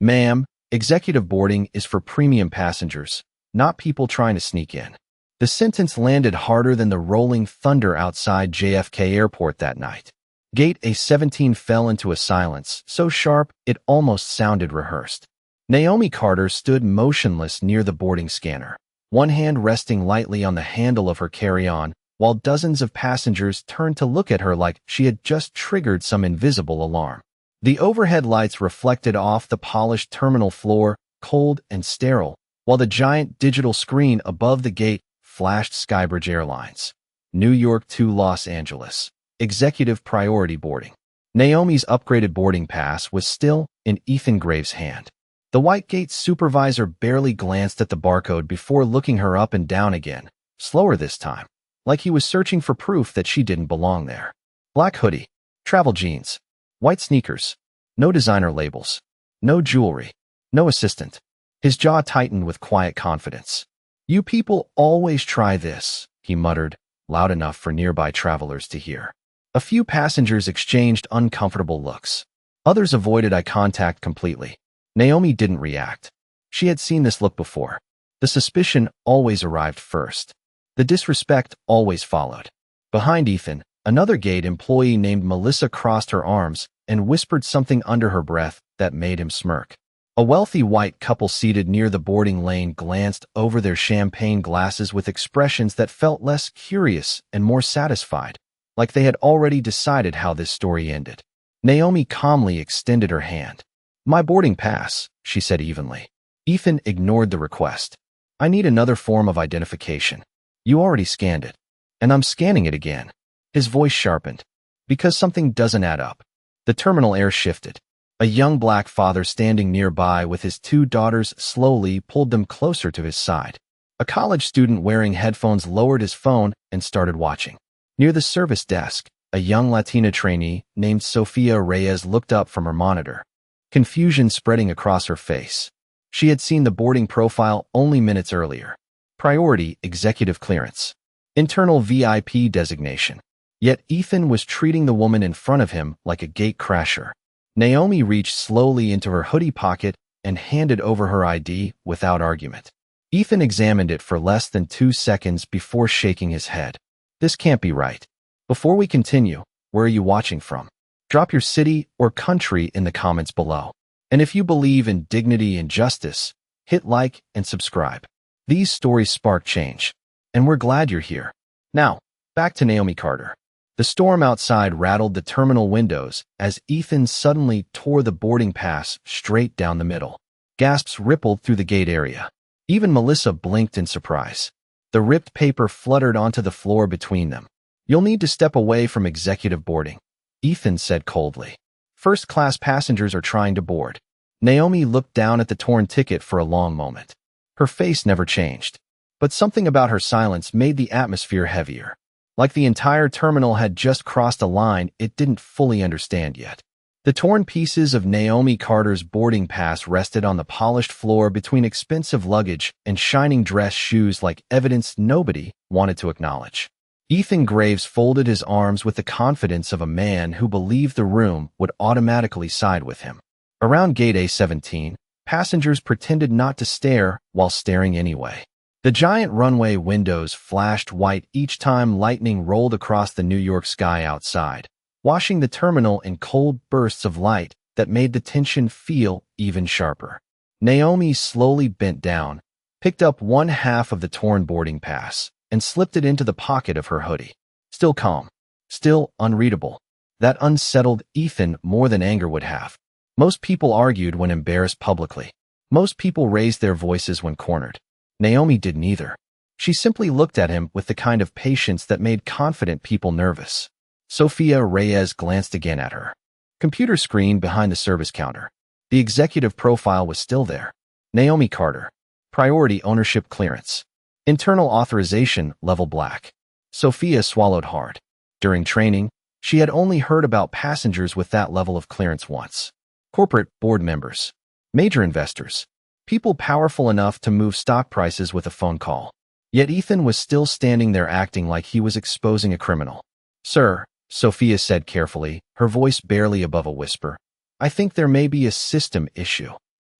Ma'am, executive boarding is for premium passengers, not people trying to sneak in. The sentence landed harder than the rolling thunder outside JFK Airport that night. Gate A17 fell into a silence so sharp it almost sounded rehearsed. Naomi Carter stood motionless near the boarding scanner, one hand resting lightly on the handle of her carry-on, while dozens of passengers turned to look at her like she had just triggered some invisible alarm. The overhead lights reflected off the polished terminal floor, cold and sterile, while the giant digital screen above the gate flashed Skybridge Airlines, New York to Los Angeles, executive priority boarding. Naomi's upgraded boarding pass was still in Ethan Graves' hand. The white gate supervisor barely glanced at the barcode before looking her up and down again, slower this time, like he was searching for proof that she didn't belong there. Black hoodie, travel jeans, white sneakers, no designer labels, no jewelry, no assistant. His jaw tightened with quiet confidence. "You people always try this," he muttered, loud enough for nearby travelers to hear. A few passengers exchanged uncomfortable looks. Others avoided eye contact completely. Naomi didn't react. She had seen this look before. The suspicion always arrived first. The disrespect always followed. Behind Ethan, another gate employee named Melissa crossed her arms and whispered something under her breath that made him smirk. A wealthy white couple seated near the boarding lane glanced over their champagne glasses with expressions that felt less curious and more satisfied, like they had already decided how this story ended. Naomi calmly extended her hand. "My boarding pass," she said evenly. Ethan ignored the request. "I need another form of identification. You already scanned it. And I'm scanning it again." His voice sharpened. "Because something doesn't add up." The terminal air shifted. A young black father standing nearby with his two daughters slowly pulled them closer to his side. A college student wearing headphones lowered his phone and started watching. Near the service desk, a young Latina trainee named Sofia Reyes looked up from her monitor, confusion spreading across her face. She had seen the boarding profile only minutes earlier. Priority executive clearance. Internal VIP designation. Yet Ethan was treating the woman in front of him like a gate crasher. Naomi reached slowly into her hoodie pocket and handed over her ID without argument. Ethan examined it for less than 2 seconds before shaking his head. "This can't be right. Before we continue, where are you watching from? Drop your city or country in the comments below. And if you believe in dignity and justice, hit like and subscribe." These stories spark change, and we're glad you're here. Now, back to Naomi Carter. The storm outside rattled the terminal windows as Ethan suddenly tore the boarding pass straight down the middle. Gasps rippled through the gate area. Even Melissa blinked in surprise. The ripped paper fluttered onto the floor between them. "You'll need to step away from executive boarding," Ethan said coldly. "First-class passengers are trying to board." Naomi looked down at the torn ticket for a long moment. Her face never changed, but something about her silence made the atmosphere heavier. Like the entire terminal had just crossed a line it didn't fully understand yet. The torn pieces of Naomi Carter's boarding pass rested on the polished floor between expensive luggage and shining dress shoes like evidence nobody wanted to acknowledge. Ethan Graves folded his arms with the confidence of a man who believed the room would automatically side with him. Around gate A17, passengers pretended not to stare while staring anyway. The giant runway windows flashed white each time lightning rolled across the New York sky outside, washing the terminal in cold bursts of light that made the tension feel even sharper. Naomi slowly bent down, picked up one half of the torn boarding pass, and slipped it into the pocket of her hoodie. Still calm, still unreadable. That unsettled Ethan more than anger would have. Most people argued when embarrassed publicly. Most people raised their voices when cornered. Naomi didn't either. She simply looked at him with the kind of patience that made confident people nervous. Sofia Reyes glanced again at her. Computer screen behind the service counter. The executive profile was still there. Naomi Carter. Priority ownership clearance. Internal authorization level black. Sofia swallowed hard. During training, she had only heard about passengers with that level of clearance once. Corporate board members. Major investors. People powerful enough to move stock prices with a phone call. Yet Ethan was still standing there acting like he was exposing a criminal. "Sir," Sofia said carefully, her voice barely above a whisper, "I think there may be a system issue."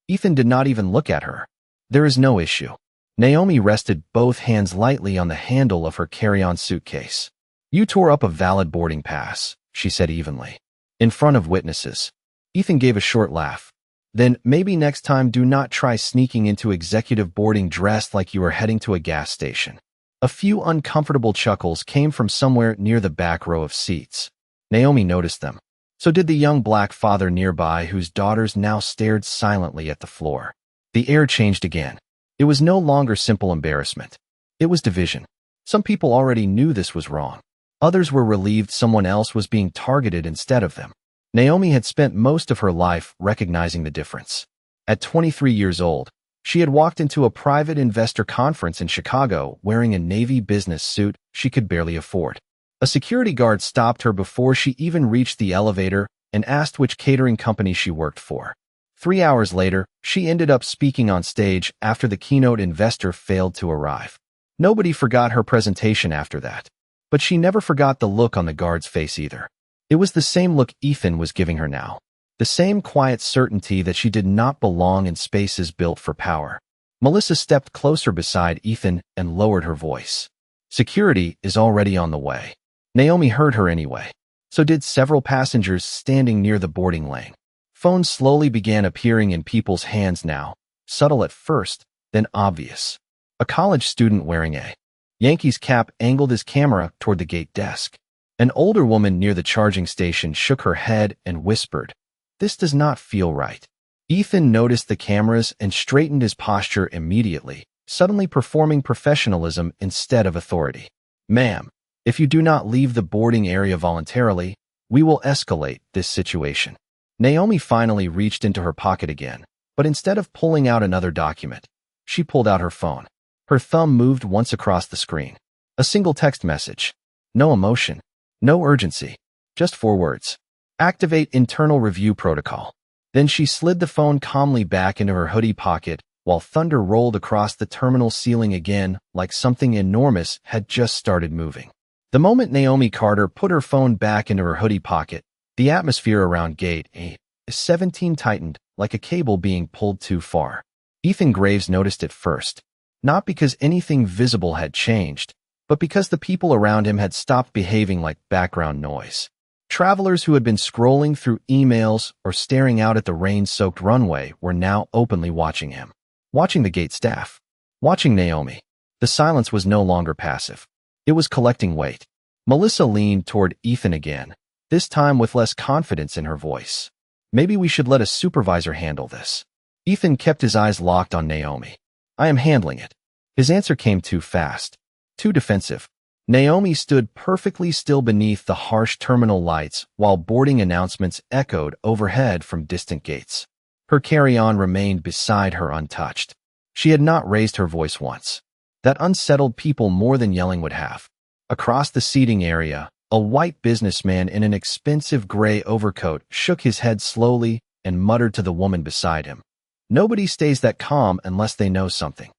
Ethan did not even look at her. There is no issue. Naomi rested both hands lightly on the handle of her carry-on suitcase. You tore up a valid boarding pass, she said evenly. In front of witnesses. Ethan gave a short laugh. Then maybe next time do not try sneaking into executive boarding dressed like you are heading to a gas station. A few uncomfortable chuckles came from somewhere near the back row of seats. Naomi noticed them. So did the young black father nearby, whose daughters now stared silently at the floor. The air changed again. It was no longer simple embarrassment. It was division. Some people already knew this was wrong. Others were relieved someone else was being targeted instead of them. Naomi had spent most of her life recognizing the difference. At 23 years old, she had walked into a private investor conference in Chicago wearing a Navy business suit she could barely afford. A security guard stopped her before she even reached the elevator and asked which catering company she worked for. 3 hours later, she ended up speaking on stage after the keynote investor failed to arrive. Nobody forgot her presentation after that. But she never forgot the look on the guard's face either. It was the same look Ethan was giving her now. The same quiet certainty that she did not belong in spaces built for power. Melissa stepped closer beside Ethan and lowered her voice. Security is already on the way. Naomi heard her anyway. So did several passengers standing near the boarding lane. Phones slowly began appearing in people's hands now, subtle at first, then obvious. A college student wearing a Yankees cap angled his camera toward the gate desk. An older woman near the charging station shook her head and whispered, "This does not feel right." Ethan noticed the cameras and straightened his posture immediately, suddenly performing professionalism instead of authority. "Ma'am, if you do not leave the boarding area voluntarily, we will escalate this situation." Naomi finally reached into her pocket again, but instead of pulling out another document, she pulled out her phone. Her thumb moved once across the screen. A single text message. No emotion. No urgency. Just 4 words. Activate internal review protocol. Then she slid the phone calmly back into her hoodie pocket while thunder rolled across the terminal ceiling again like something enormous had just started moving. The moment Naomi Carter put her phone back into her hoodie pocket, the atmosphere around Gate A-17 tightened like a cable being pulled too far. Ethan Graves noticed it first, not because anything visible had changed, but because the people around him had stopped behaving like background noise. Travelers who had been scrolling through emails or staring out at the rain-soaked runway were now openly watching him. Watching the gate staff. Watching Naomi. The silence was no longer passive. It was collecting weight. Melissa leaned toward Ethan again, this time with less confidence in her voice. "Maybe we should let a supervisor handle this." Ethan kept his eyes locked on Naomi. "I am handling it." His answer came too fast. Too defensive. Naomi stood perfectly still beneath the harsh terminal lights while boarding announcements echoed overhead from distant gates. Her carry-on remained beside her untouched. She had not raised her voice once. That unsettled people more than yelling would have. Across the seating area, a white businessman in an expensive gray overcoat shook his head slowly and muttered to the woman beside him. Nobody stays that calm unless they know something.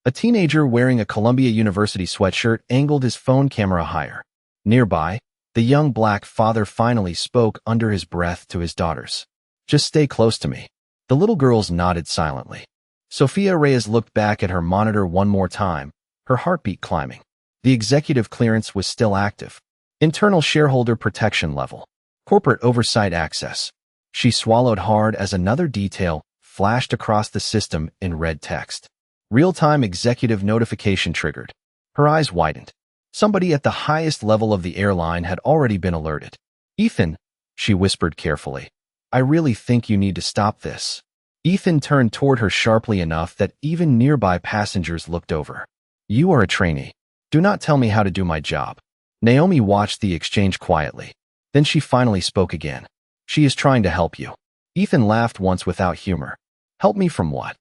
A teenager wearing a Columbia University sweatshirt angled his phone camera higher. Nearby, the young black father finally spoke under his breath to his daughters. "Just stay close to me." The little girls nodded silently. Sophia Reyes looked back at her monitor one more time, her heartbeat climbing. The executive clearance was still active. Internal shareholder protection level. Corporate oversight access. She swallowed hard as another detail flashed across the system in red text. Real-time executive notification triggered. Her eyes widened. Somebody at the highest level of the airline had already been alerted. "Ethan," she whispered carefully, "I really think you need to stop this." Ethan turned toward her sharply enough that even nearby passengers looked over. "You are a trainee. Do not tell me how to do my job." Naomi watched the exchange quietly. Then she finally spoke again. "She is trying to help you." Ethan laughed once without humor. "Help me from what?"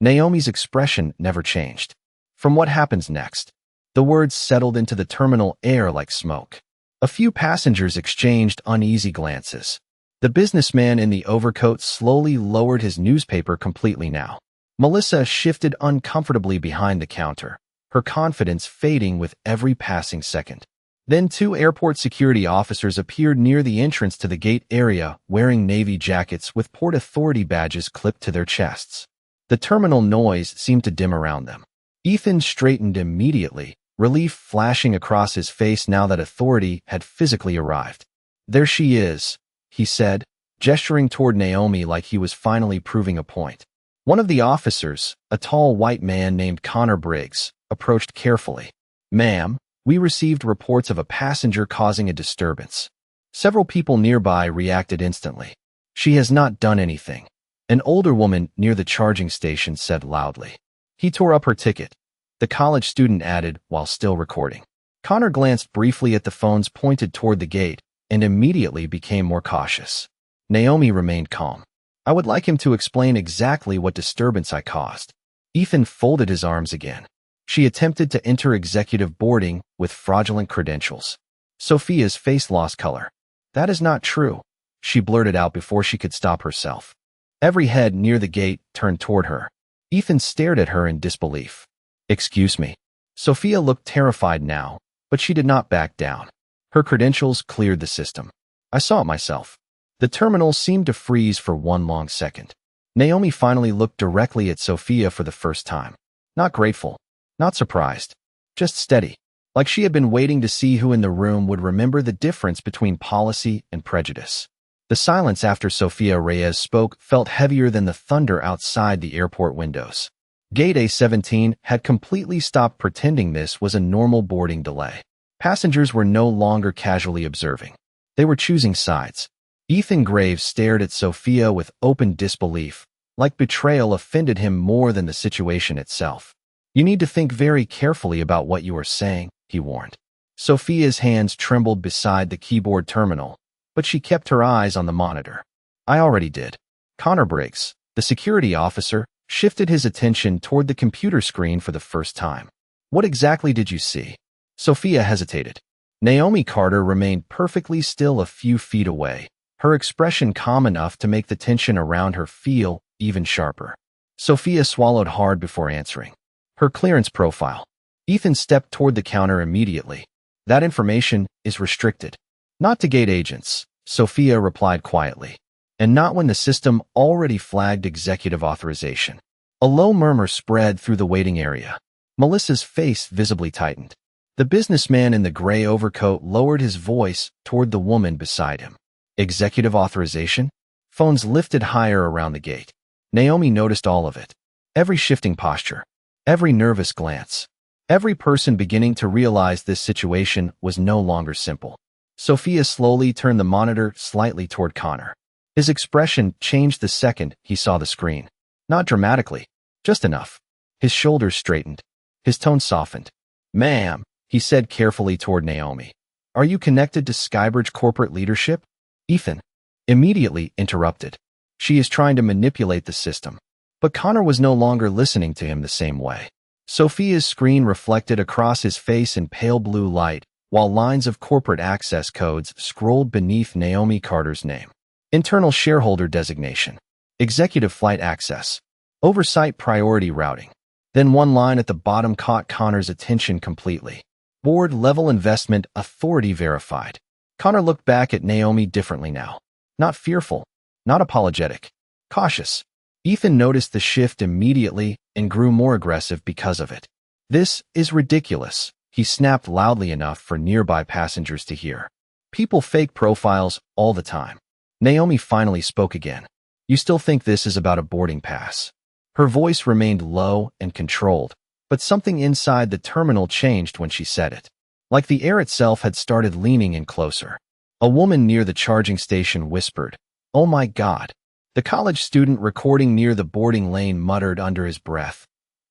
Naomi's expression never changed. "From what happens next." The words settled into the terminal air like smoke. A few passengers exchanged uneasy glances. The businessman in the overcoat slowly lowered his newspaper completely now. Melissa shifted uncomfortably behind the counter, her confidence fading with every passing second. Then two airport security officers appeared near the entrance to the gate area wearing navy jackets with Port Authority badges clipped to their chests. The terminal noise seemed to dim around them. Ethan straightened immediately, relief flashing across his face now that authority had physically arrived. "There she is," he said, gesturing toward Naomi like he was finally proving a point. One of the officers, a tall white man named Connor Briggs, approached carefully. "Ma'am, we received reports of a passenger causing a disturbance." Several people nearby reacted instantly. "She has not done anything," an older woman near the charging station said loudly. "He tore up her ticket," the college student added while still recording. Connor glanced briefly at the phones pointed toward the gate and immediately became more cautious. Naomi remained calm. "I would like him to explain exactly what disturbance I caused." Ethan folded his arms again. "She attempted to enter executive boarding with fraudulent credentials." Sophia's face lost color. "That is not true," she blurted out before she could stop herself. Every head near the gate turned toward her. Ethan stared at her in disbelief. "Excuse me." Sophia looked terrified now, but she did not back down. Her credentials cleared the system. "I saw it myself." The terminal seemed to freeze for one long second. Naomi finally looked directly at Sophia for the first time. Not grateful, not surprised, just steady, like she had been waiting to see who in the room would remember the difference between policy and prejudice. The silence after Sophia Reyes spoke felt heavier than the thunder outside the airport windows. Gate A17 had completely stopped pretending this was a normal boarding delay. Passengers were no longer casually observing. They were choosing sides. Ethan Graves stared at Sophia with open disbelief, like betrayal offended him more than the situation itself. "You need to think very carefully about what you are saying," he warned. Sophia's hands trembled beside the keyboard terminal, but she kept her eyes on the monitor. "I already did." Connor Briggs, the security officer, shifted his attention toward the computer screen for the first time. "What exactly did you see?" Sophia hesitated. Naomi Carter remained perfectly still a few feet away, her expression calm enough to make the tension around her feel even sharper. Sophia swallowed hard before answering. "Her clearance profile." Ethan stepped toward the counter immediately. "That information is restricted." "Not to gate agents," Sophia replied quietly. "And not when the system already flagged executive authorization." A low murmur spread through the waiting area. Melissa's face visibly tightened. The businessman in the gray overcoat lowered his voice toward the woman beside him. "Executive authorization?" Phones lifted higher around the gate. Naomi noticed all of it. Every shifting posture, every nervous glance, every person beginning to realize this situation was no longer simple. Sophia slowly turned the monitor slightly toward Connor. His expression changed the second he saw the screen. Not dramatically, just enough. His shoulders straightened. His tone softened. "Ma'am," he said carefully toward Naomi, "are you connected to Skybridge corporate leadership?" Ethan immediately interrupted. "She is trying to manipulate the system." But Connor was no longer listening to him the same way. Sophia's screen reflected across his face in pale blue light, while lines of corporate access codes scrolled beneath Naomi Carter's name. Internal shareholder designation. Executive flight access. Oversight priority routing. Then one line at the bottom caught Connor's attention completely. Board level investment authority verified. Connor looked back at Naomi differently now. Not fearful, not apologetic, cautious. Ethan noticed the shift immediately and grew more aggressive because of it. "This is ridiculous," he snapped loudly enough for nearby passengers to hear. "People fake profiles all the time." Naomi finally spoke again. "You still think this is about a boarding pass?" Her voice remained low and controlled, but something inside the terminal changed when she said it. Like the air itself had started leaning in closer. A woman near the charging station whispered, "Oh my God." The college student recording near the boarding lane muttered under his breath,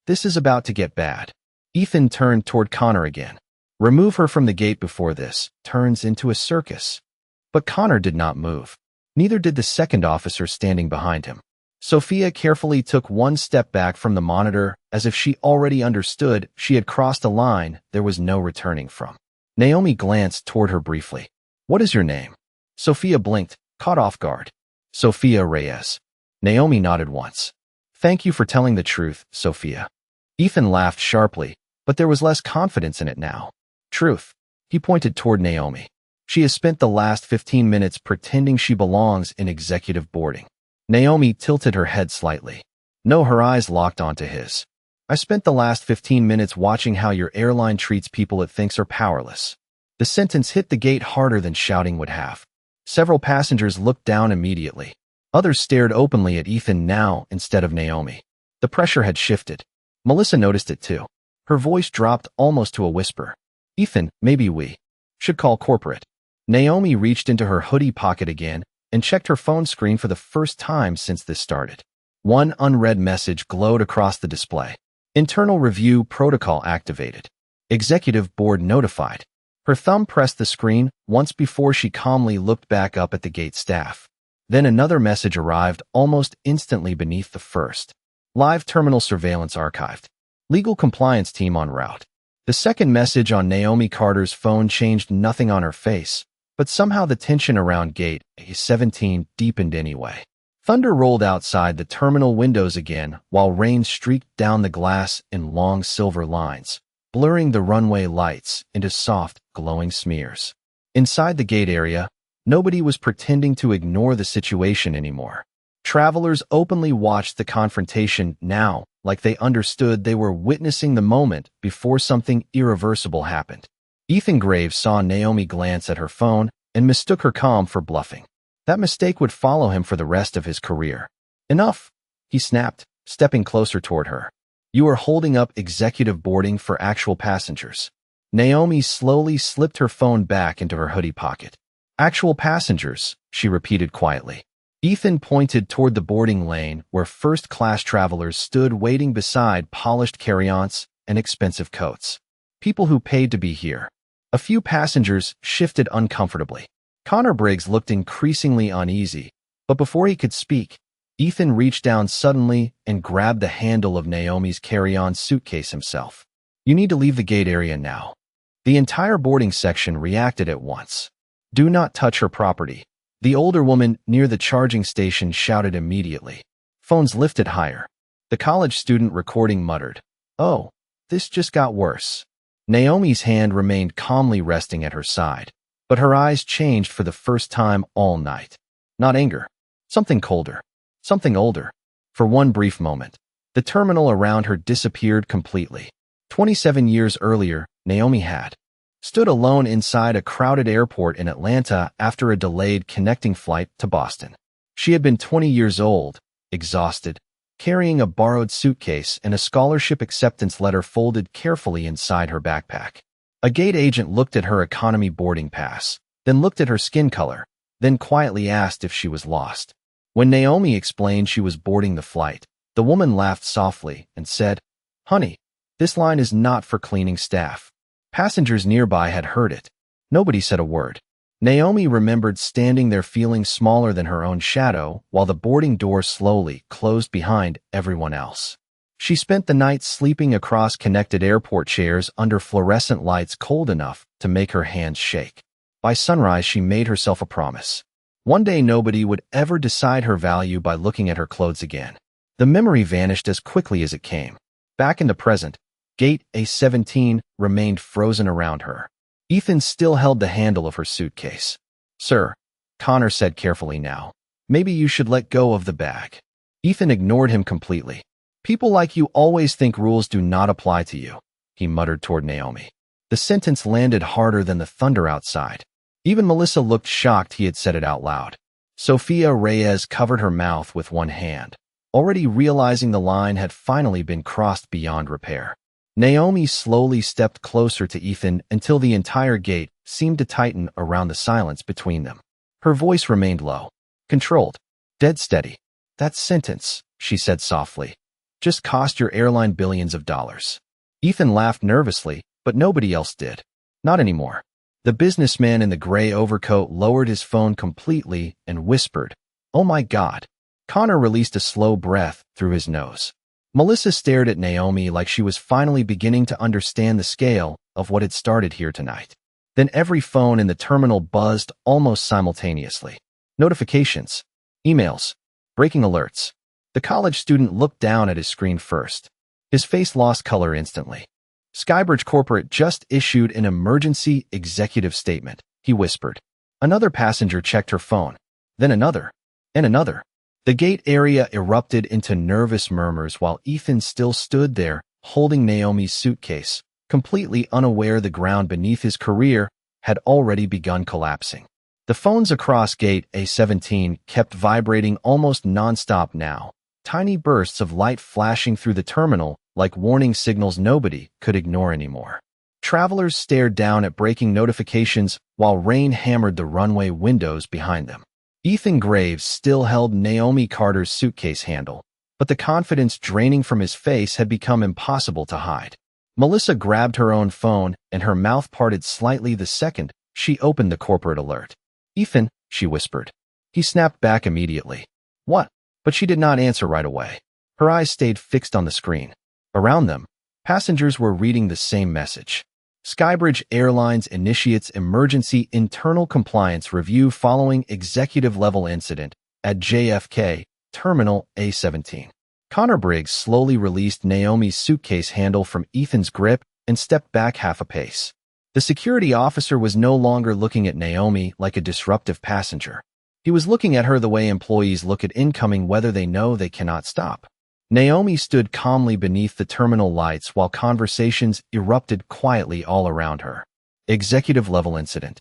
"This is about to get bad." Ethan turned toward Connor again. "Remove her from the gate before this turns into a circus." But Connor did not move. Neither did the second officer standing behind him. Sophia carefully took one step back from the monitor, as if she already understood she had crossed a line there was no returning from. Naomi glanced toward her briefly. "What is your name?" Sophia blinked, caught off guard. "Sophia Reyes." Naomi nodded once. "Thank you for telling the truth, Sophia." Ethan laughed sharply, but there was less confidence in it now. "Truth," He pointed toward Naomi. She has spent the last 15 minutes pretending she belongs in executive boarding. Naomi tilted her head slightly. No, her eyes locked onto his. I spent the last 15 minutes watching how your airline treats people it thinks are powerless. The sentence hit the gate harder than shouting would have. Several passengers looked down immediately. Others stared openly at Ethan now instead of Naomi. The pressure had shifted. Melissa noticed it too. Her voice dropped almost to a whisper. Ethan, maybe we should call corporate. Naomi reached into her hoodie pocket again and checked her phone screen for the first time since this started. One unread message glowed across the display. Internal review protocol activated. Executive board notified. Her thumb pressed the screen once before she calmly looked back up at the gate staff. Then another message arrived almost instantly beneath the first. Live terminal surveillance archived. Legal compliance team en route. The second message on Naomi Carter's phone changed nothing on her face, but somehow the tension around gate A17 deepened anyway. Thunder rolled outside the terminal windows again while rain streaked down the glass in long silver lines, blurring the runway lights into soft, glowing smears. Inside the gate area, nobody was pretending to ignore the situation anymore. Travelers openly watched the confrontation now, like they understood they were witnessing the moment before something irreversible happened. Ethan Graves saw Naomi glance at her phone and mistook her calm for bluffing. That mistake would follow him for the rest of his career. Enough, he snapped, stepping closer toward her. You are holding up executive boarding for actual passengers. Naomi slowly slipped her phone back into her hoodie pocket. Actual passengers, she repeated quietly. Ethan pointed toward the boarding lane where first-class travelers stood waiting beside polished carry-ons and expensive coats. People who paid to be here. A few passengers shifted uncomfortably. Connor Briggs looked increasingly uneasy, but before he could speak, Ethan reached down suddenly and grabbed the handle of Naomi's carry-on suitcase himself. You need to leave the gate area now. The entire boarding section reacted at once. Do not touch her property. The older woman near the charging station shouted immediately. Phones lifted higher. The college student recording muttered, "Oh, this just got worse." Naomi's hand remained calmly resting at her side, but her eyes changed for the first time all night. Not anger. Something colder. Something older. For one brief moment, the terminal around her disappeared completely. 27 years earlier, Naomi had stood alone inside a crowded airport in Atlanta after a delayed connecting flight to Boston. She had been 20 years old, exhausted, carrying a borrowed suitcase and a scholarship acceptance letter folded carefully inside her backpack. A gate agent looked at her economy boarding pass, then looked at her skin color, then quietly asked if she was lost. When Naomi explained she was boarding the flight, the woman laughed softly and said, "Honey, this line is not for cleaning staff." Passengers nearby had heard it. Nobody said a word. Naomi remembered standing there feeling smaller than her own shadow while the boarding door slowly closed behind everyone else. She spent the night sleeping across connected airport chairs under fluorescent lights cold enough to make her hands shake. By sunrise, she made herself a promise. One day nobody would ever decide her value by looking at her clothes again. The memory vanished as quickly as it came. Back in the present, Gate A17 remained frozen around her. Ethan still held the handle of her suitcase. "Sir," Connor said carefully now, "maybe you should let go of the bag." Ethan ignored him completely. "People like you always think rules do not apply to you," he muttered toward Naomi. The sentence landed harder than the thunder outside. Even Melissa looked shocked he had said it out loud. Sophia Reyes covered her mouth with one hand, already realizing the line had finally been crossed beyond repair. Naomi slowly stepped closer to Ethan until the entire gate seemed to tighten around the silence between them. Her voice remained low, controlled, dead steady. "That sentence," she said softly, "just cost your airline billions of dollars." Ethan laughed nervously, but nobody else did. Not anymore. The businessman in the gray overcoat lowered his phone completely and whispered, "Oh my God." Connor released a slow breath through his nose. Melissa stared at Naomi like she was finally beginning to understand the scale of what had started here tonight. Then every phone in the terminal buzzed almost simultaneously. Notifications, emails, breaking alerts. The college student looked down at his screen first. His face lost color instantly. Skybridge Corporate just issued an emergency executive statement, he whispered. Another passenger checked her phone, then another, and another. The gate area erupted into nervous murmurs while Ethan still stood there, holding Naomi's suitcase, completely unaware the ground beneath his career had already begun collapsing. The phones across gate A17 kept vibrating almost nonstop now, tiny bursts of light flashing through the terminal like warning signals nobody could ignore anymore. Travelers stared down at breaking notifications while rain hammered the runway windows behind them. Ethan Graves still held Naomi Carter's suitcase handle, but the confidence draining from his face had become impossible to hide. Melissa grabbed her own phone and her mouth parted slightly the second she opened the corporate alert. Ethan, she whispered. He snapped back immediately. What? But she did not answer right away. Her eyes stayed fixed on the screen. Around them, passengers were reading the same message. Skybridge Airlines initiates emergency internal compliance review following executive-level incident at JFK Terminal A17. Connor Briggs slowly released Naomi's suitcase handle from Ethan's grip and stepped back half a pace. The security officer was no longer looking at Naomi like a disruptive passenger. He was looking at her the way employees look at incoming whether they know they cannot stop. Naomi stood calmly beneath the terminal lights while conversations erupted quietly all around her. Executive-level incident.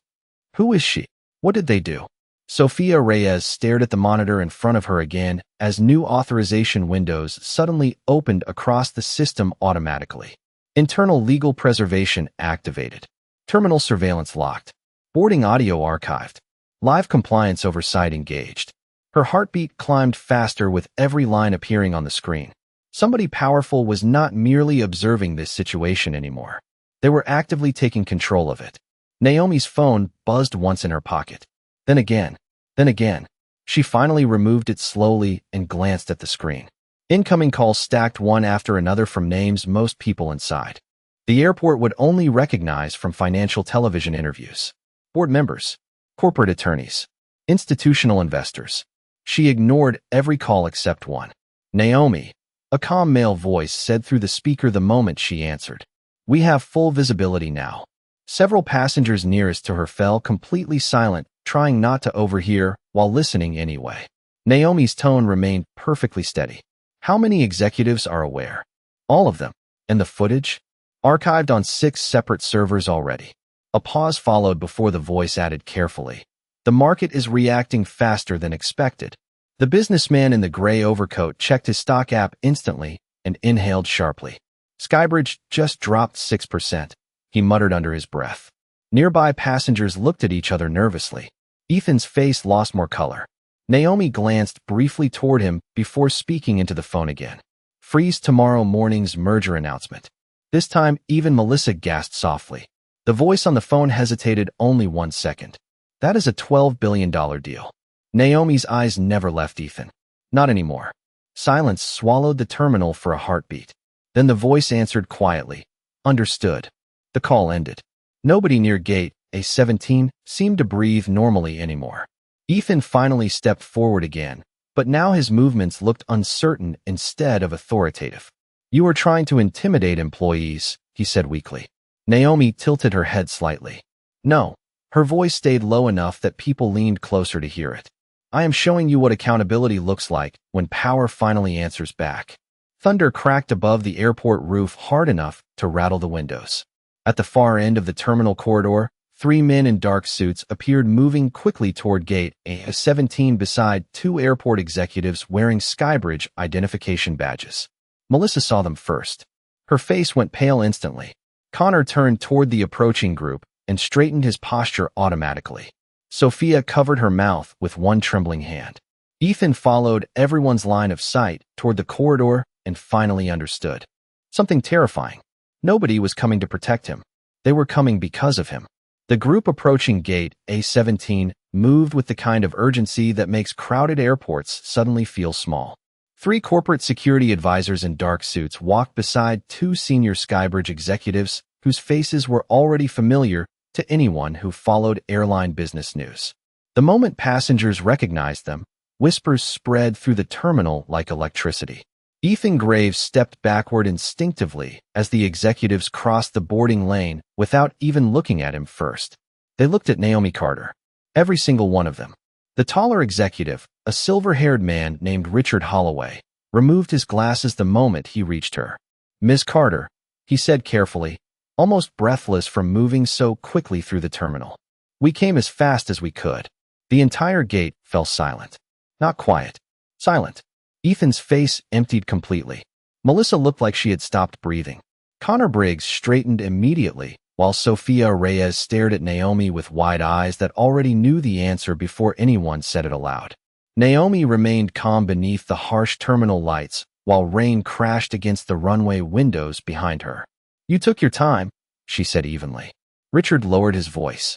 Who is she? What did they do? Sophia Reyes stared at the monitor in front of her again as new authorization windows suddenly opened across the system automatically. Internal legal preservation activated. Terminal surveillance locked. Boarding audio archived. Live compliance oversight engaged. Her heartbeat climbed faster with every line appearing on the screen. Somebody powerful was not merely observing this situation anymore. They were actively taking control of it. Naomi's phone buzzed once in her pocket. Then again. Then again. She finally removed it slowly and glanced at the screen. Incoming calls stacked one after another from names most people inside. The airport would only recognize from financial television interviews. Board members. Corporate attorneys. Institutional investors. She ignored every call except one. Naomi, a calm male voice said through the speaker the moment she answered. We have full visibility now. Several passengers nearest to her fell completely silent, trying not to overhear while listening anyway. Naomi's tone remained perfectly steady. How many executives are aware? All of them. And the footage? Archived on 6 separate servers already. A pause followed before the voice added carefully. The market is reacting faster than expected. The businessman in the gray overcoat checked his stock app instantly and inhaled sharply. Skybridge just dropped 6%, he muttered under his breath. Nearby passengers looked at each other nervously. Ethan's face lost more color. Naomi glanced briefly toward him before speaking into the phone again. Freeze tomorrow morning's merger announcement. This time, even Melissa gasped softly. The voice on the phone hesitated only 1 second. That is a $12 billion deal. Naomi's eyes never left Ethan. Not anymore. Silence swallowed the terminal for a heartbeat. Then the voice answered quietly. Understood. The call ended. Nobody near gate A17 seemed to breathe normally anymore. Ethan finally stepped forward again, but now his movements looked uncertain instead of authoritative. You are trying to intimidate employees, he said weakly. Naomi tilted her head slightly. No. Her voice stayed low enough that people leaned closer to hear it. I am showing you what accountability looks like when power finally answers back. Thunder cracked above the airport roof hard enough to rattle the windows. At the far end of the terminal corridor, 3 men in dark suits appeared moving quickly toward gate A17 beside 2 airport executives wearing Skybridge identification badges. Melissa saw them first. Her face went pale instantly. Connor turned toward the approaching group and straightened his posture automatically. Sophia covered her mouth with one trembling hand. Ethan followed everyone's line of sight toward the corridor and finally understood. Something terrifying. Nobody was coming to protect him. They were coming because of him. The group approaching gate A17 moved with the kind of urgency that makes crowded airports suddenly feel small. 3 corporate security advisors in dark suits walked beside 2 senior Skybridge executives whose faces were already familiar to anyone who followed airline business news. The moment passengers recognized them, whispers spread through the terminal like electricity. Ethan Graves stepped backward instinctively as the executives crossed the boarding lane without even looking at him first. They looked at Naomi Carter. Every single one of them. The taller executive, a silver-haired man named Richard Holloway, removed his glasses the moment he reached her. "Miss Carter," he said carefully, almost breathless from moving so quickly through the terminal. "We came as fast as we could." The entire gate fell silent. Not quiet. Silent. Ethan's face emptied completely. Melissa looked like she had stopped breathing. Connor Briggs straightened immediately, while Sophia Reyes stared at Naomi with wide eyes that already knew the answer before anyone said it aloud. Naomi remained calm beneath the harsh terminal lights, while rain crashed against the runway windows behind her. "You took your time," she said evenly. Richard lowered his voice.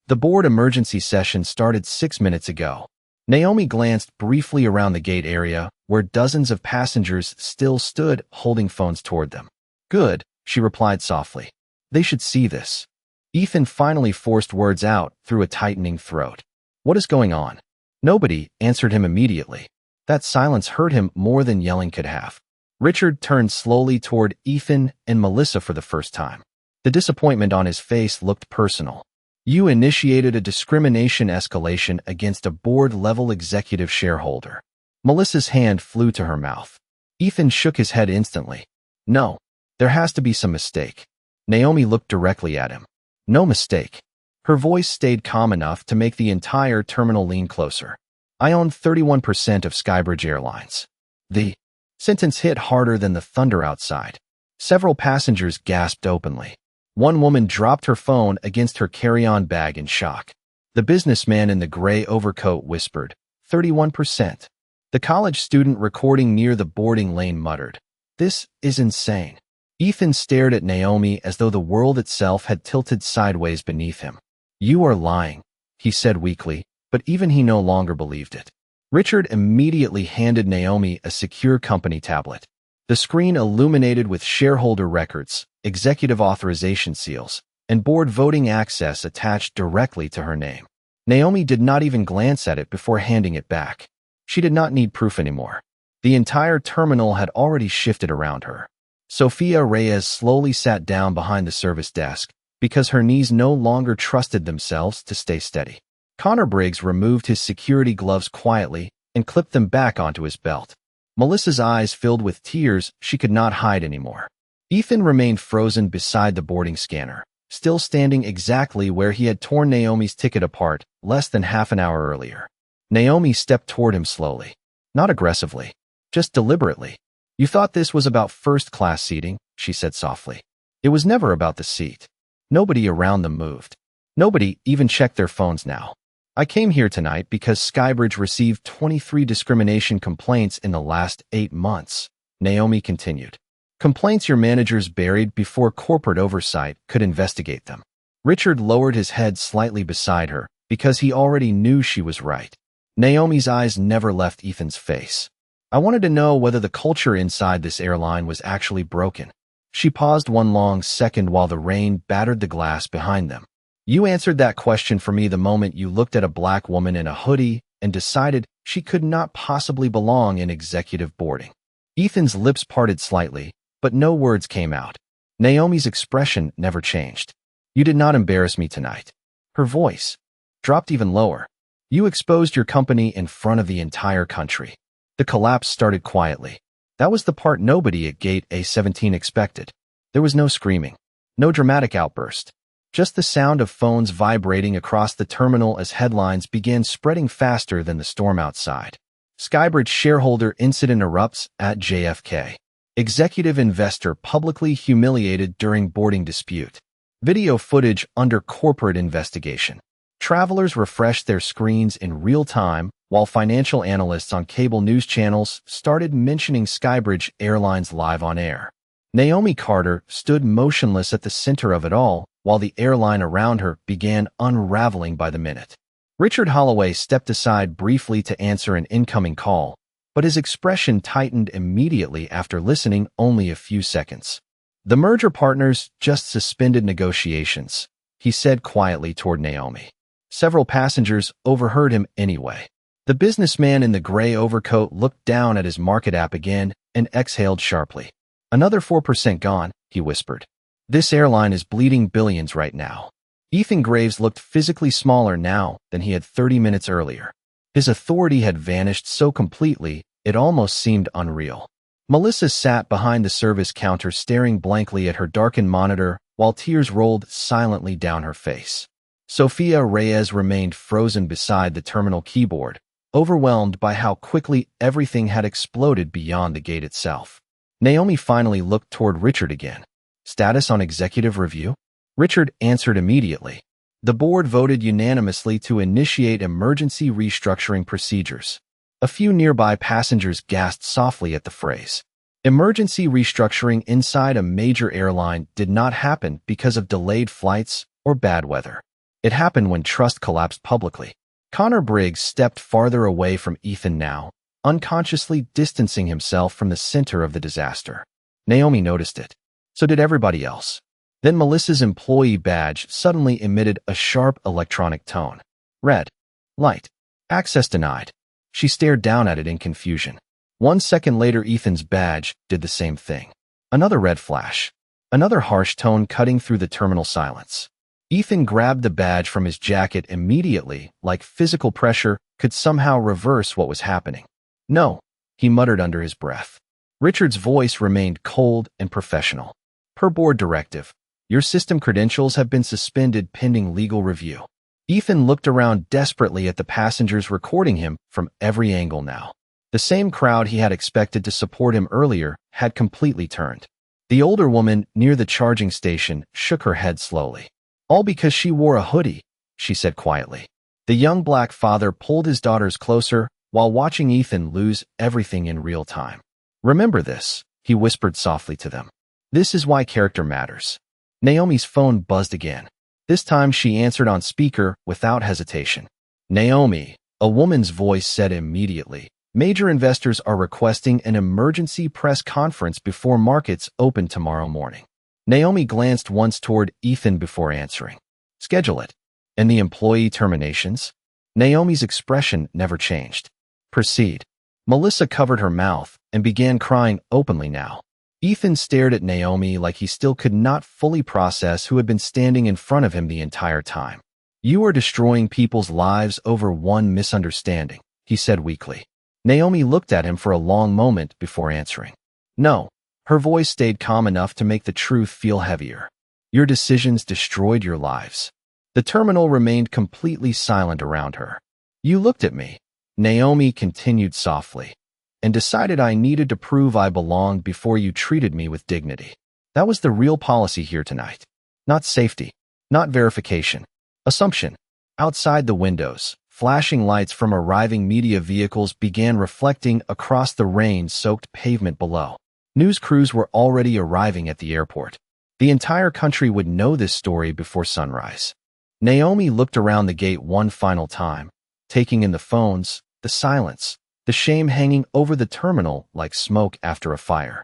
"The board emergency session started 6 minutes ago." Naomi glanced briefly around the gate area, where dozens of passengers still stood holding phones toward them. "Good," she replied softly. "They should see this." Ethan finally forced words out through a tightening throat. "What is going on?" Nobody answered him immediately. That silence hurt him more than yelling could have. Richard turned slowly toward Ethan and Melissa for the first time. The disappointment on his face looked personal. "You initiated a discrimination escalation against a board-level executive shareholder." Melissa's hand flew to her mouth. Ethan shook his head instantly. "No, there has to be some mistake." Naomi looked directly at him. "No mistake." Her voice stayed calm enough to make the entire terminal lean closer. "I own 31% of Skybridge Airlines." The sentence hit harder than the thunder outside. Several passengers gasped openly. One woman dropped her phone against her carry-on bag in shock. The businessman in the gray overcoat whispered, 31%. The college student recording near the boarding lane muttered, "This is insane." Ethan stared at Naomi as though the world itself had tilted sideways beneath him. "You are lying," he said weakly, but even he no longer believed it. Richard immediately handed Naomi a secure company tablet. The screen illuminated with shareholder records, executive authorization seals, and board voting access attached directly to her name. Naomi did not even glance at it before handing it back. She did not need proof anymore. The entire terminal had already shifted around her. Sophia Reyes slowly sat down behind the service desk because her knees no longer trusted themselves to stay steady. Connor Briggs removed his security gloves quietly and clipped them back onto his belt. Melissa's eyes filled with tears she could not hide anymore. Ethan remained frozen beside the boarding scanner, still standing exactly where he had torn Naomi's ticket apart less than half an hour earlier. Naomi stepped toward him slowly. Not aggressively, just deliberately. "You thought this was about first-class seating," she said softly. "It was never about the seat." Nobody around them moved. Nobody even checked their phones now. "I came here tonight because Skybridge received 23 discrimination complaints in the last 8 months, Naomi continued. "Complaints your managers buried before corporate oversight could investigate them." Richard lowered his head slightly beside her because he already knew she was right. Naomi's eyes never left Ethan's face. "I wanted to know whether the culture inside this airline was actually broken." She paused one long second while the rain battered the glass behind them. "You answered that question for me the moment you looked at a black woman in a hoodie and decided she could not possibly belong in executive boarding." Ethan's lips parted slightly, but no words came out. Naomi's expression never changed. "You did not embarrass me tonight." Her voice dropped even lower. "You exposed your company in front of the entire country." The collapse started quietly. That was the part nobody at Gate A17 expected. There was no screaming, no dramatic outburst. Just the sound of phones vibrating across the terminal as headlines began spreading faster than the storm outside. Skybridge shareholder incident erupts at JFK. Executive investor publicly humiliated during boarding dispute. Video footage under corporate investigation. Travelers refreshed their screens in real time, while financial analysts on cable news channels started mentioning Skybridge Airlines live on air. Naomi Carter stood motionless at the center of it all, while the airline around her began unraveling by the minute. Richard Holloway stepped aside briefly to answer an incoming call, but his expression tightened immediately after listening only a few seconds. "The merger partners just suspended negotiations," he said quietly toward Naomi. Several passengers overheard him anyway. The businessman in the gray overcoat looked down at his market app again and exhaled sharply. Another 4% gone, he whispered. This airline is bleeding billions right now. Ethan Graves looked physically smaller now than he had 30 minutes earlier. His authority had vanished so completely, it almost seemed unreal. Melissa sat behind the service counter staring blankly at her darkened monitor while tears rolled silently down her face. Sophia Reyes remained frozen beside the terminal keyboard, overwhelmed by how quickly everything had exploded beyond the gate itself. Naomi finally looked toward Richard again. Status on executive review? Richard answered immediately. The board voted unanimously to initiate emergency restructuring procedures. A few nearby passengers gasped softly at the phrase. Emergency restructuring inside a major airline did not happen because of delayed flights or bad weather. It happened when trust collapsed publicly. Connor Briggs stepped farther away from Ethan now, unconsciously distancing himself from the center of the disaster. Naomi noticed it. So did everybody else. Then Melissa's employee badge suddenly emitted a sharp electronic tone. Red. Light. Access denied. She stared down at it in confusion. 1 second later, Ethan's badge did the same thing. Another red flash. Another harsh tone cutting through the terminal silence. Ethan grabbed the badge from his jacket immediately, like physical pressure could somehow reverse what was happening. No, he muttered under his breath. Richard's voice remained cold and professional. Per board directive, your system credentials have been suspended pending legal review. Ethan looked around desperately at the passengers recording him from every angle now. The same crowd he had expected to support him earlier had completely turned. The older woman near the charging station shook her head slowly. All because she wore a hoodie, she said quietly. The young black father pulled his daughters closer while watching Ethan lose everything in real time. Remember this, he whispered softly to them. This is why character matters. Naomi's phone buzzed again. This time she answered on speaker without hesitation. Naomi, a woman's voice said immediately. Major investors are requesting an emergency press conference before markets open tomorrow morning. Naomi glanced once toward Ethan before answering. Schedule it. And the employee terminations? Naomi's expression never changed. Proceed. Melissa covered her mouth and began crying openly now. Ethan stared at Naomi like he still could not fully process who had been standing in front of him the entire time. You are destroying people's lives over one misunderstanding, he said weakly. Naomi looked at him for a long moment before answering. No. Her voice stayed calm enough to make the truth feel heavier. Your decisions destroyed your lives. The terminal remained completely silent around her. You looked at me, Naomi continued softly, and decided I needed to prove I belonged before you treated me with dignity. That was the real policy here tonight. Not safety, not verification. Assumption. Outside the windows, flashing lights from arriving media vehicles began reflecting across the rain-soaked pavement below. News crews were already arriving at the airport. The entire country would know this story before sunrise. Naomi looked around the gate one final time, taking in the phones, the silence, the shame hanging over the terminal like smoke after a fire.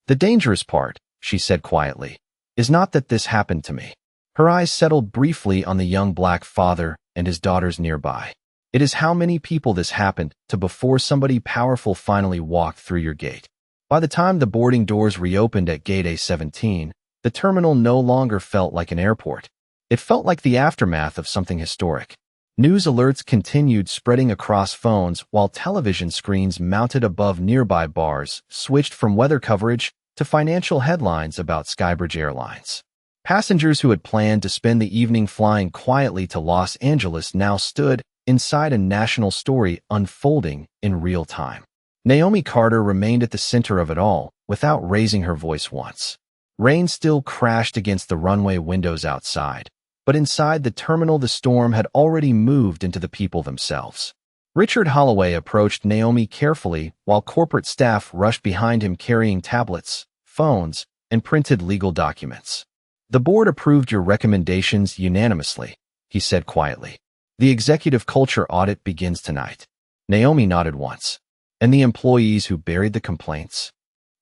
The dangerous part, she said quietly, is not that this happened to me. Her eyes settled briefly on the young black father and his daughters nearby. It is how many people this happened to before somebody powerful finally walked through your gate. By the time the boarding doors reopened at Gate A17, the terminal no longer felt like an airport. It felt like the aftermath of something historic. News alerts continued spreading across phones while television screens mounted above nearby bars switched from weather coverage to financial headlines about Skybridge Airlines. Passengers who had planned to spend the evening flying quietly to Los Angeles now stood inside a national story unfolding in real time. Naomi Carter remained at the center of it all, without raising her voice once. Rain still crashed against the runway windows outside, but inside the terminal the storm had already moved into the people themselves. Richard Holloway approached Naomi carefully while corporate staff rushed behind him carrying tablets, phones, and printed legal documents. The board approved your recommendations unanimously, he said quietly. The executive culture audit begins tonight. Naomi nodded once. And the employees who buried the complaints?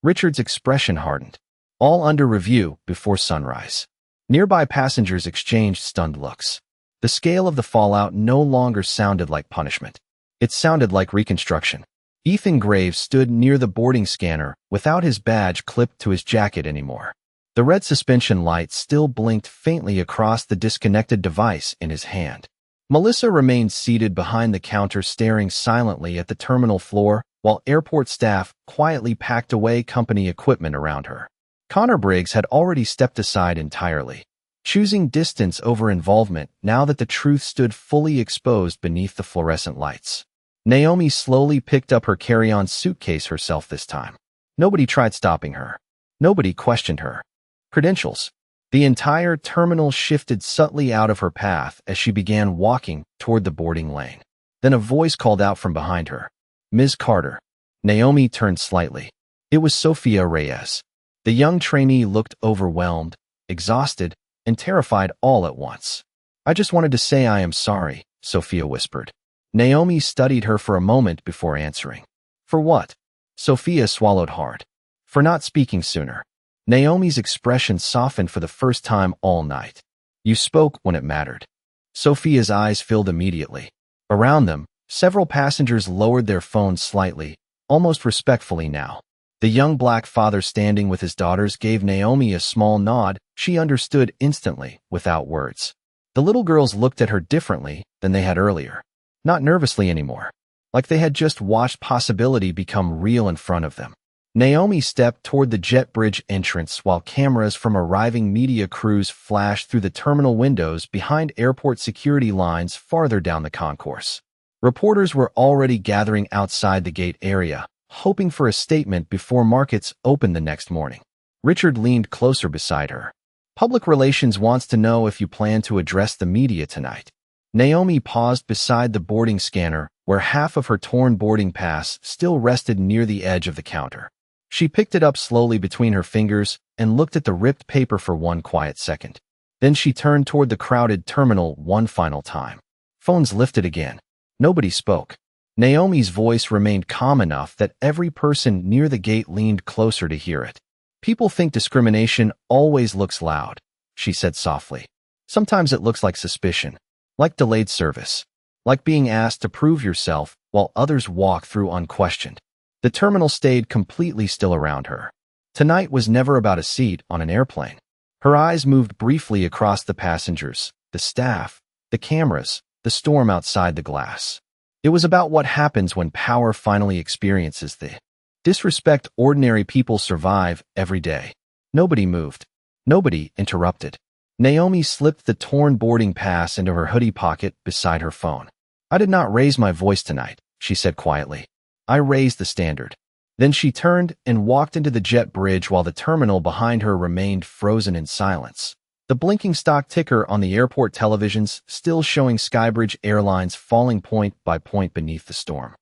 Richard's expression hardened. All under review before sunrise. Nearby passengers exchanged stunned looks. The scale of the fallout no longer sounded like punishment. It sounded like reconstruction. Ethan Graves stood near the boarding scanner without his badge clipped to his jacket anymore. The red suspension light still blinked faintly across the disconnected device in his hand. Melissa remained seated behind the counter staring silently at the terminal floor while airport staff quietly packed away company equipment around her. Connor Briggs had already stepped aside entirely, choosing distance over involvement now that the truth stood fully exposed beneath the fluorescent lights. Naomi slowly picked up her carry-on suitcase herself this time. Nobody tried stopping her. Nobody questioned her credentials. The entire terminal shifted subtly out of her path as she began walking toward the boarding lane. Then a voice called out from behind her. "Ms. Carter." Naomi turned slightly. It was Sophia Reyes. The young trainee looked overwhelmed, exhausted, and terrified all at once. "I just wanted to say I am sorry," Sophia whispered. Naomi studied her for a moment before answering. "For what?" Sophia swallowed hard. "For not speaking sooner." Naomi's expression softened for the first time all night. "You spoke when it mattered." Sophia's eyes filled immediately. Around them, several passengers lowered their phones slightly, almost respectfully now. The young black father standing with his daughters gave Naomi a small nod she understood instantly, without words. The little girls looked at her differently than they had earlier. Not nervously anymore, like they had just watched possibility become real in front of them. Naomi stepped toward the jet bridge entrance while cameras from arriving media crews flashed through the terminal windows behind airport security lines farther down the concourse. Reporters were already gathering outside the gate area, hoping for a statement before markets opened the next morning. Richard leaned closer beside her. "Public relations wants to know if you plan to address the media tonight." Naomi paused beside the boarding scanner, where half of her torn boarding pass still rested near the edge of the counter. She picked it up slowly between her fingers and looked at the ripped paper for one quiet second. Then she turned toward the crowded terminal one final time. Phones lifted again. Nobody spoke. Naomi's voice remained calm enough that every person near the gate leaned closer to hear it. "People think discrimination always looks loud," she said softly. "Sometimes it looks like suspicion, like delayed service, like being asked to prove yourself while others walk through unquestioned." The terminal stayed completely still around her. Tonight was never about a seat on an airplane. Her eyes moved briefly across the passengers, the staff, the cameras, the storm outside the glass. It was about what happens when power finally experiences the disrespect ordinary people survive every day. Nobody moved. Nobody interrupted. Naomi slipped the torn boarding pass into her hoodie pocket beside her phone. "I did not raise my voice tonight," she said quietly. "I raised the standard." Then she turned and walked into the jet bridge while the terminal behind her remained frozen in silence. The blinking stock ticker on the airport televisions still showing Skybridge Airlines falling point by point beneath the storm.